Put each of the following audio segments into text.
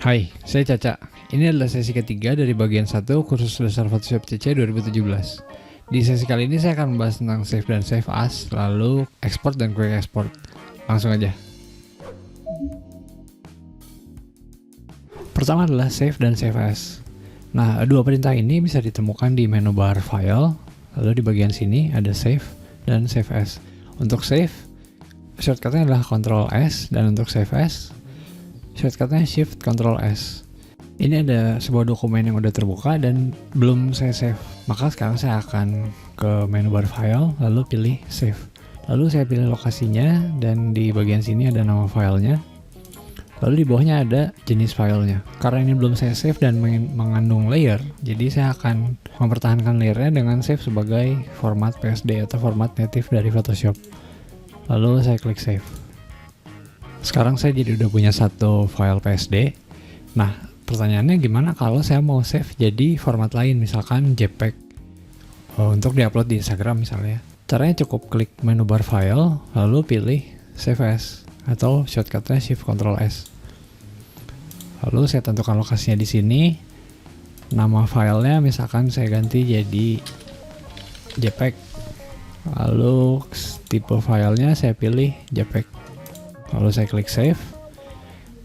Hai, saya Caca. Ini adalah sesi ketiga dari bagian 1 kursus dasar Photoshop CC 2017. Di sesi kali ini saya akan membahas tentang save dan save as, lalu export dan quick export. Langsung aja. Pertama adalah save dan save as. Nah, dua perintah ini bisa ditemukan di menu bar file, lalu di bagian sini ada save dan save as. Untuk save, shortcutnya adalah Ctrl S, dan untuk save as, shortcutnya Shift Ctrl S. Ini ada sebuah dokumen yang udah terbuka dan belum saya save. Maka sekarang saya akan ke menu bar file, lalu pilih save. Lalu saya pilih lokasinya dan di bagian sini ada nama filenya. Lalu di bawahnya ada jenis filenya. Karena ini belum saya save dan mengandung layer, jadi saya akan mempertahankan layernya dengan save sebagai format PSD atau format native dari Photoshop. Lalu saya klik save. Sekarang saya jadi udah punya satu file PSD. Nah, pertanyaannya gimana kalau saya mau save jadi format lain, misalkan JPEG, untuk diupload di Instagram misalnya. Caranya cukup klik menu bar file, lalu pilih save as atau shortcutnya Shift Ctrl S. Lalu saya tentukan lokasinya di sini. Nama filenya misalkan saya ganti jadi JPEG. Lalu tipe filenya saya pilih JPEG. Lalu saya klik save.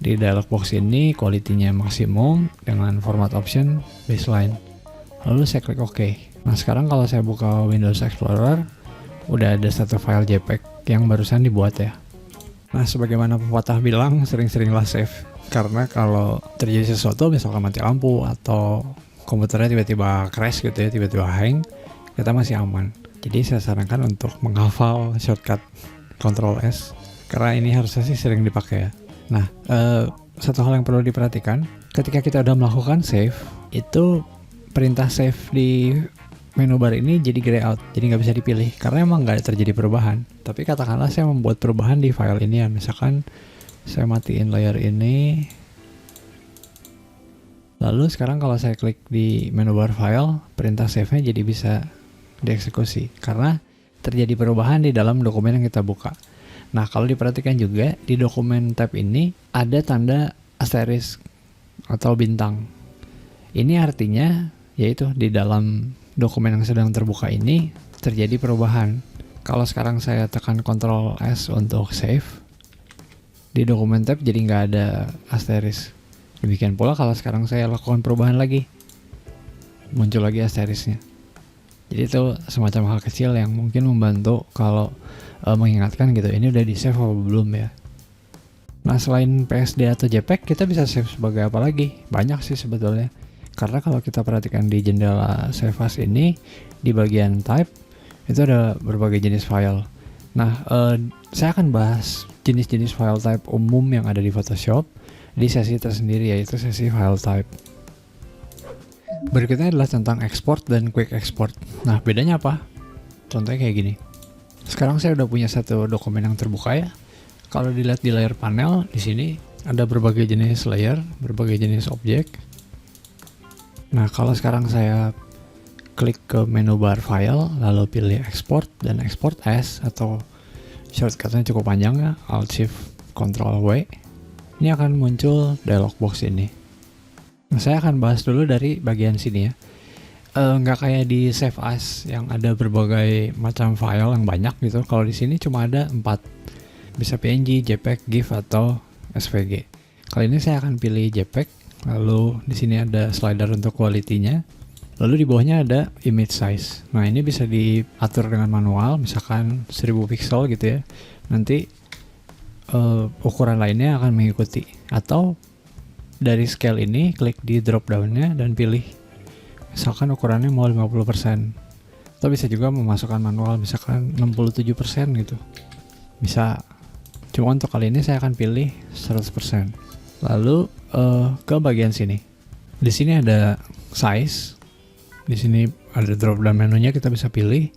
Di dialog box ini quality-nya maksimum dengan format option baseline. Lalu saya klik OK. Nah, sekarang kalau saya buka Windows Explorer, udah ada satu file JPEG yang barusan dibuat ya. Nah, sebagaimana pepatah bilang, sering-seringlah save. Karena kalau terjadi sesuatu, misalkan mati lampu atau komputernya tiba-tiba crash gitu ya, tiba-tiba hang, kita masih aman. Jadi saya sarankan untuk menghafal shortcut Ctrl S. Karena ini harusnya sih sering dipakai ya. Nah, satu hal yang perlu diperhatikan, ketika kita udah melakukan save, itu perintah save di menu bar ini jadi grey out, jadi nggak bisa dipilih, karena emang nggak terjadi perubahan. Tapi katakanlah saya membuat perubahan di file ini ya, misalkan saya matiin layer ini, lalu sekarang kalau saya klik di menu bar file, perintah save-nya jadi bisa dieksekusi, karena terjadi perubahan di dalam dokumen yang kita buka. Nah, kalau diperhatikan juga, di dokumen tab ini ada tanda asterisk atau bintang. Ini artinya, yaitu di dalam dokumen yang sedang terbuka ini terjadi perubahan. Kalau sekarang saya tekan Ctrl S untuk save, di dokumen tab jadi nggak ada asterisk. Demikian pula kalau sekarang saya lakukan perubahan lagi, muncul lagi asterisknya. Jadi itu semacam hal kecil yang mungkin membantu kalau mengingatkan gitu, ini udah di save apa belum ya. Nah, selain PSD atau JPEG, kita bisa save sebagai apa lagi? Banyak sih sebetulnya. Karena kalau kita perhatikan di jendela save as ini, di bagian type, itu ada berbagai jenis file. Nah, saya akan bahas jenis-jenis file type umum yang ada di Photoshop di sesi tersendiri, yaitu sesi file type. Berikutnya adalah tentang export dan quick export. Nah, bedanya apa? Contohnya kayak gini. Sekarang saya udah punya satu dokumen yang terbuka ya. Kalau dilihat di layar panel, di sini ada berbagai jenis layer, berbagai jenis objek. Nah, kalau sekarang saya klik ke menu bar file, lalu pilih export dan export as, atau shortcutnya cukup panjang ya, Alt Shift Ctrl W. Ini akan muncul dialog box ini. Nah, saya akan bahas dulu dari bagian sini ya. Nggak kayak di save as yang ada berbagai macam file yang banyak gitu. Kalau di sini cuma ada 4, bisa PNG, JPEG, GIF atau SVG. Kali ini saya akan pilih JPEG. Lalu di sini ada slider untuk quality-nya. Lalu di bawahnya ada image size. Nah, ini bisa diatur dengan manual, misalkan 1000 pixel gitu ya. Nanti ukuran lainnya akan mengikuti. Atau dari scale ini klik di drop down-nya dan pilih misalkan ukurannya mau 50%. Atau bisa juga memasukkan manual misalkan 67% gitu. Bisa. Cuma untuk kali ini saya akan pilih 100%. Lalu ke bagian sini. Di sini ada size. Di sini ada drop down menunya, kita bisa pilih.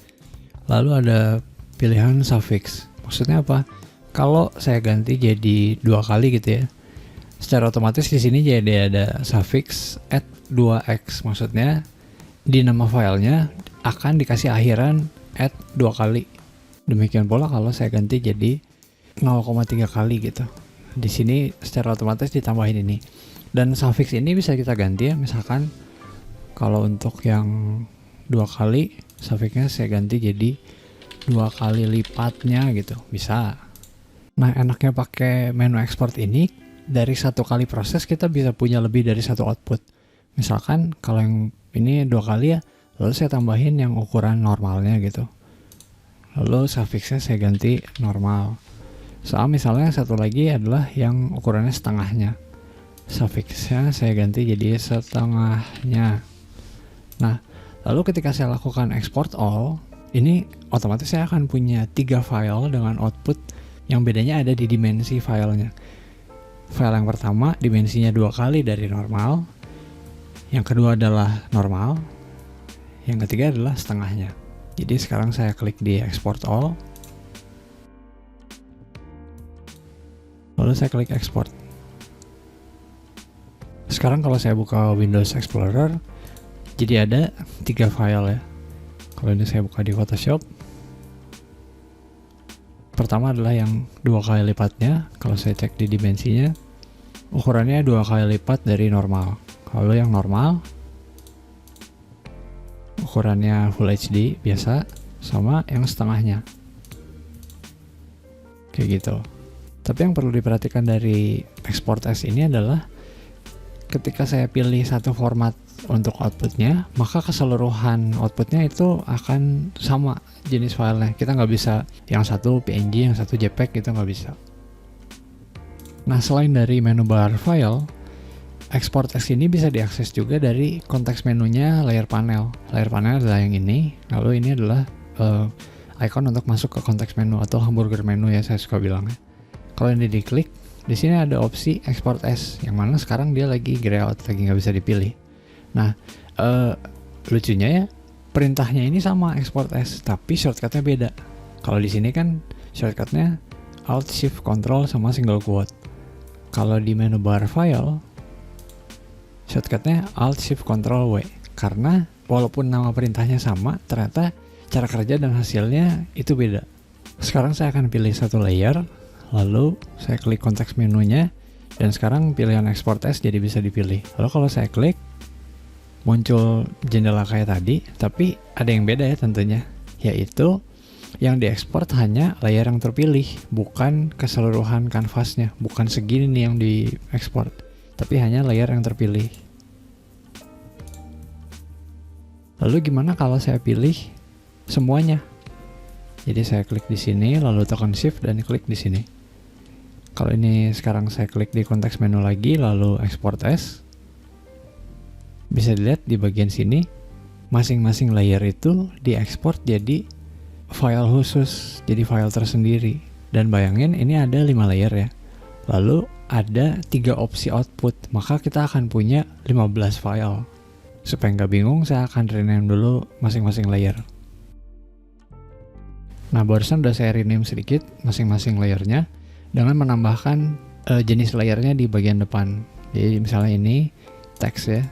Lalu ada pilihan suffix. Maksudnya apa? Kalau saya ganti jadi 2 kali gitu ya, secara otomatis di sini jadi ada suffix add 2x. Maksudnya di nama filenya akan dikasih akhiran add 2 kali. Demikian pula kalau saya ganti jadi 0,3 kali gitu. Di sini secara otomatis ditambahin ini. Dan suffix ini bisa kita ganti ya, misalkan kalau untuk yang 2 kali, suffixnya saya ganti jadi 2 kali lipatnya gitu, bisa. Nah, enaknya pakai menu export ini, dari 1 kali proses kita bisa punya lebih dari 1 output. Misalkan kalau yang ini 2 kali ya, lalu saya tambahin yang ukuran normalnya gitu. Lalu suffixnya saya ganti normal. Soal misalnya satu lagi adalah yang ukurannya setengahnya. Suffixnya saya ganti jadi setengahnya. Nah, lalu ketika saya lakukan export all, ini otomatis saya akan punya 3 file dengan output yang bedanya ada di dimensi filenya. File yang pertama dimensinya 2 kali dari normal, yang kedua adalah normal, yang ketiga adalah setengahnya. Jadi sekarang saya klik di export all, lalu saya klik export. Sekarang kalau saya buka Windows Explorer, jadi ada 3 file ya. Kalau ini saya buka di Photoshop, pertama adalah yang 2 kali lipatnya. Kalau saya cek di dimensinya, ukurannya 2 kali lipat dari normal. Kalau yang normal, ukurannya Full HD biasa, sama yang setengahnya. Kayak gitu. Tapi yang perlu diperhatikan dari export as ini adalah ketika saya pilih satu format untuk outputnya, maka keseluruhan outputnya itu akan sama jenis filenya. Kita nggak bisa yang satu PNG, yang satu JPEG, gitu nggak bisa. Nah, selain dari menu bar file, export as ini bisa diakses juga dari konteks menunya layar panel. Layar panel adalah yang ini, lalu ini adalah icon untuk masuk ke konteks menu atau hamburger menu ya, saya suka bilangnya. Kalau ini diklik, di sini ada opsi export as, yang mana sekarang dia lagi gray out, lagi nggak bisa dipilih. Nah, lucunya ya, perintahnya ini sama export as, tapi shortcutnya beda. Kalau di sini kan shortcutnya Alt Shift Control sama single quote. Kalau di menu bar file, shortcutnya Alt Shift Control W. Karena walaupun nama perintahnya sama, ternyata cara kerja dan hasilnya itu beda. Sekarang saya akan pilih satu layer, lalu saya klik konteks menunya, dan sekarang pilihan export as jadi bisa dipilih. Lalu kalau saya klik, muncul jendela kayak tadi, tapi ada yang beda ya tentunya, yaitu yang diekspor hanya layer yang terpilih, bukan keseluruhan kanvasnya, bukan segini nih yang diekspor, tapi hanya layer yang terpilih. Lalu gimana kalau saya pilih semuanya? Jadi saya klik di sini, lalu tekan Shift dan klik di sini. Kalau ini sekarang saya klik di konteks menu lagi, lalu export as, bisa dilihat di bagian sini, masing-masing layer itu diekspor jadi file khusus, jadi file tersendiri. Dan bayangin ini ada 5 layer ya, lalu ada 3 opsi output, maka kita akan punya 15 file. Supaya nggak bingung, saya akan rename dulu masing-masing layer. Nah, barusan udah saya rename sedikit masing-masing layernya dengan menambahkan jenis layernya di bagian depan. Jadi misalnya ini teks ya,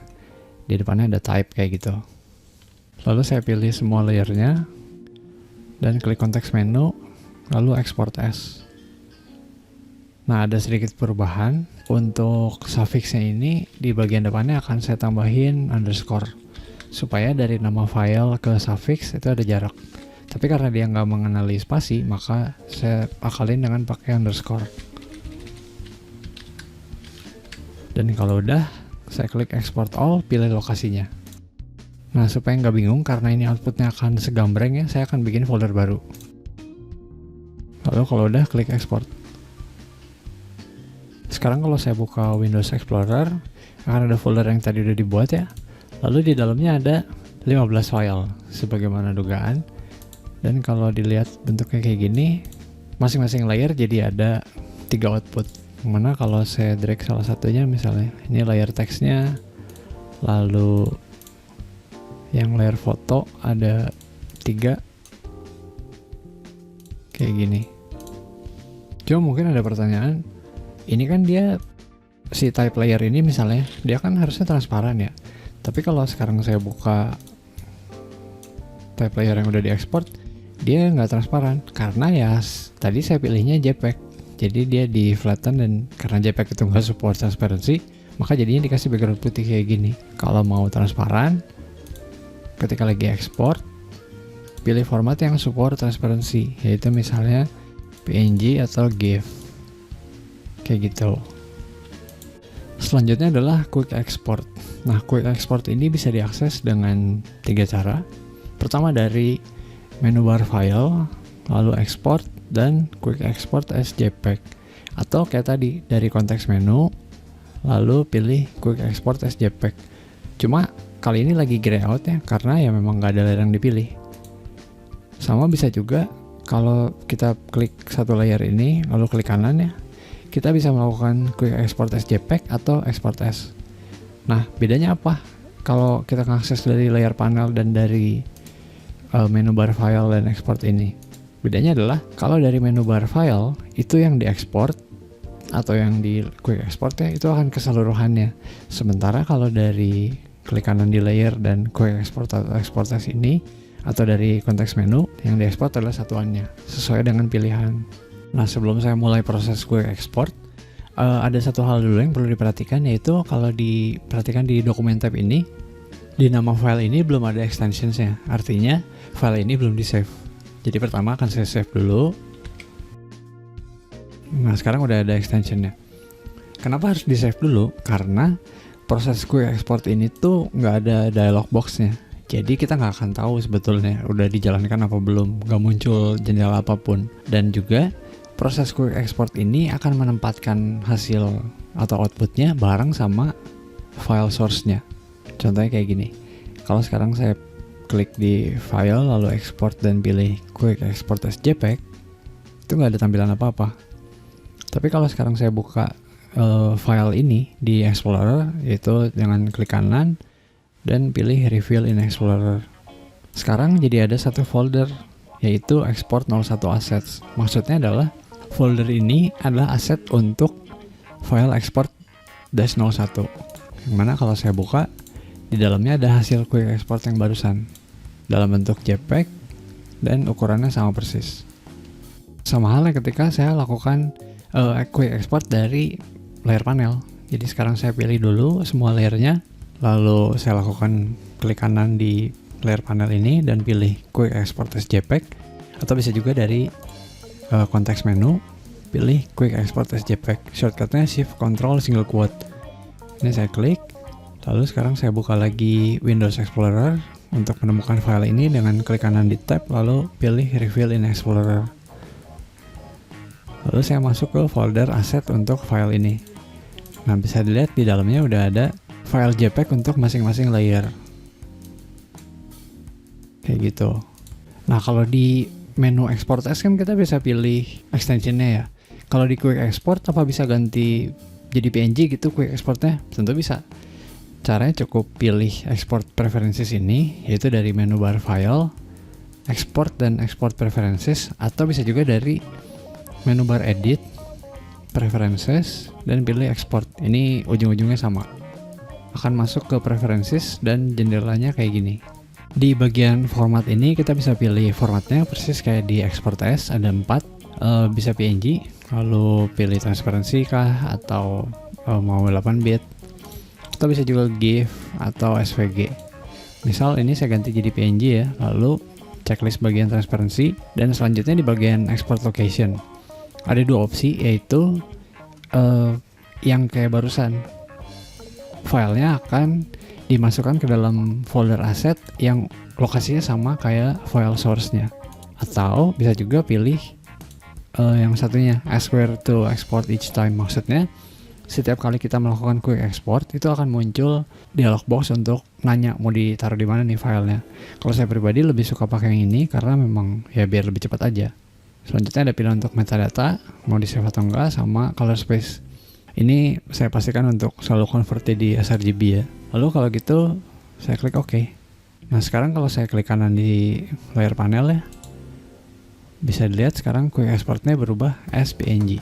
di depannya ada type kayak gitu. Lalu saya pilih semua layernya dan klik konteks menu, lalu export as. Nah, ada sedikit perubahan. Untuk suffixnya ini di bagian depannya akan saya tambahin underscore, supaya dari nama file ke suffix itu ada jarak. Tapi karena dia nggak mengenali spasi, maka saya akalin dengan pakai underscore. Dan kalau udah, saya klik export all, pilih lokasinya. Nah, supaya nggak bingung karena ini outputnya akan segambreng ya, saya akan bikin folder baru. Lalu kalau udah, klik export. Sekarang kalau saya buka Windows Explorer, akan ada folder yang tadi udah dibuat ya. Lalu di dalamnya ada 15 file, sebagaimana dugaan. Dan kalau dilihat bentuknya kayak gini, masing-masing layer jadi ada 3 output. Mana kalau saya drag salah satunya, misalnya ini layer teksnya, lalu yang layer foto ada 3, kayak gini. Cuma mungkin ada pertanyaan, ini kan dia si type layer ini misalnya, dia kan harusnya transparan ya. Tapi kalau sekarang saya buka type layer yang udah diekspor, dia nggak transparan karena ya tadi saya pilihnya JPEG, jadi dia di flatten, dan karena JPEG itu nggak support transparansi, Maka jadinya dikasih background putih kayak gini. Kalau mau transparan, ketika lagi ekspor, pilih format yang support transparansi, yaitu misalnya PNG atau GIF. Kayak gitu. Selanjutnya adalah Quick Export. Nah, Quick Export ini bisa diakses dengan 3 cara. Pertama dari menu bar file, lalu export, dan Quick Export as JPEG. Atau kayak tadi, dari konteks menu, lalu pilih Quick Export as JPEG. Cuma kali ini lagi grey out ya, karena ya memang nggak ada layer yang dipilih. Sama bisa juga kalau kita klik satu layer ini, lalu klik kanan ya, kita bisa melakukan Quick Export as JPEG atau Export as. Nah, bedanya apa? Kalau kita mengakses dari layar panel dan dari menu bar file dan export ini. Bedanya adalah kalau dari menu bar file itu yang diekspor atau yang di Quick Export ya, itu akan keseluruhannya. Sementara kalau dari klik kanan di layer dan Quick Export atau Export as ini, atau dari konteks menu, yang diekspor adalah satuannya sesuai dengan pilihan. Nah, sebelum saya mulai proses Quick Export, ada satu hal dulu yang perlu diperhatikan, yaitu kalau diperhatikan di dokumen tab ini, di nama file ini belum ada extensionsnya, artinya file ini belum di save. Jadi pertama akan saya save dulu. Nah, sekarang udah ada extensionnya. Kenapa harus di save dulu? Karena proses Quick Export ini tuh nggak ada dialog boxnya. Jadi kita nggak akan tahu sebetulnya udah dijalankan apa belum, nggak muncul jendela apapun. Dan juga proses Quick Export ini akan menempatkan hasil atau outputnya bareng sama file source-nya. Contohnya kayak gini. Kalau sekarang saya klik di file, lalu export dan pilih Quick Export as JPEG, itu nggak ada tampilan apa-apa. Tapi kalau sekarang saya buka file ini di Explorer, yaitu dengan klik kanan dan pilih Reveal in Explorer. Sekarang jadi ada satu folder, yaitu Export 01 Assets. Maksudnya adalah folder ini adalah aset untuk file export -01. Yang mana kalau saya buka, di dalamnya ada hasil Quick Export yang barusan dalam bentuk JPEG dan ukurannya sama persis. Sama halnya ketika saya lakukan Quick Export dari layer panel. Jadi sekarang saya pilih dulu semua layernya, lalu saya lakukan klik kanan di layer panel ini dan pilih Quick Export as JPEG, atau bisa juga dari konteks menu pilih Quick Export as JPEG. Shortcutnya Shift Control single quote. Ini saya klik, lalu sekarang saya buka lagi Windows Explorer untuk menemukan file ini dengan klik kanan di tab, lalu pilih Reveal in Explorer. Lalu saya masuk ke folder aset untuk file ini. Nah, bisa dilihat di dalamnya udah ada file JPEG untuk masing-masing layer. Kayak gitu. Nah, kalau di menu Export as kan kita bisa pilih extensionnya ya. Kalau di Quick Export apa bisa ganti jadi PNG gitu Quick Exportnya? Tentu bisa. Caranya cukup pilih Export Preferences ini, yaitu dari menu bar File, Export dan Export Preferences, atau bisa juga dari menu bar Edit, Preferences, dan pilih Export. Ini ujung-ujungnya sama. Akan masuk ke Preferences dan jendelanya kayak gini. Di bagian format ini kita bisa pilih formatnya persis kayak di Export as, ada 4, bisa PNG, lalu pilih transparansi kah, atau mau 8 bit, atau bisa juga GIF atau SVG. Misal ini saya ganti jadi PNG ya, lalu checklist bagian transparansi, dan selanjutnya di bagian export location ada 2 opsi, yaitu yang kayak barusan, filenya akan dimasukkan ke dalam folder aset yang lokasinya sama kayak file source-nya, atau bisa juga pilih yang satunya, ask where to export each time. Maksudnya setiap kali kita melakukan Quick Export itu akan muncul dialog box untuk nanya mau ditaruh di mana nih filenya. Kalau saya pribadi lebih suka pakai yang ini karena memang ya biar lebih cepat aja. Selanjutnya ada pilihan untuk metadata, mau di save atau enggak, sama color space. Ini saya pastikan untuk selalu convert di sRGB ya. Lalu kalau gitu saya klik OK. Nah, sekarang kalau saya klik kanan di layer panel ya, bisa dilihat sekarang Quick Exportnya berubah as PNG.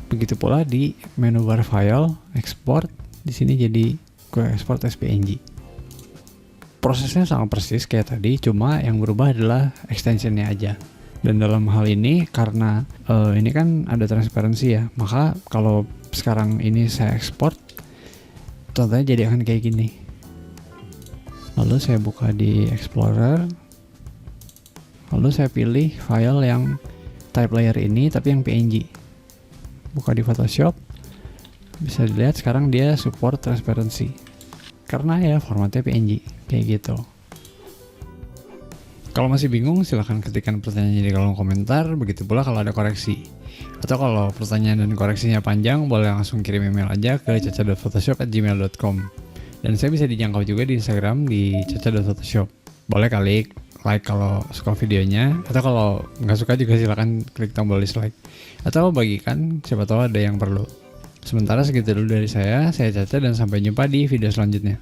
Begitu pula di menu bar File, Export, di sini jadi Quick Export as PNG. Prosesnya sama persis kayak tadi, cuma yang berubah adalah extensionnya aja. Dan dalam hal ini karena ini kan ada transparansi ya, maka kalau sekarang ini saya ekspor, contohnya jadi akan kayak gini. Lalu saya buka di Explorer, lalu saya pilih file yang type layer ini tapi yang PNG. Buka di Photoshop, bisa dilihat sekarang dia support transparansi karena ya formatnya PNG kayak gitu. Kalau masih bingung silahkan ketikkan pertanyaannya di kolom komentar, begitu pula kalau ada koreksi. Atau kalau pertanyaan dan koreksinya panjang, boleh langsung kirim email aja ke caca.photoshop@gmail.com. Dan saya bisa dijangkau juga di Instagram di caca.photoshop. Boleh klik like kalau suka videonya, atau kalau nggak suka juga silahkan klik tombol dislike. Atau bagikan, siapa tahu ada yang perlu. Sementara segitu dulu dari saya Caca dan sampai jumpa di video selanjutnya.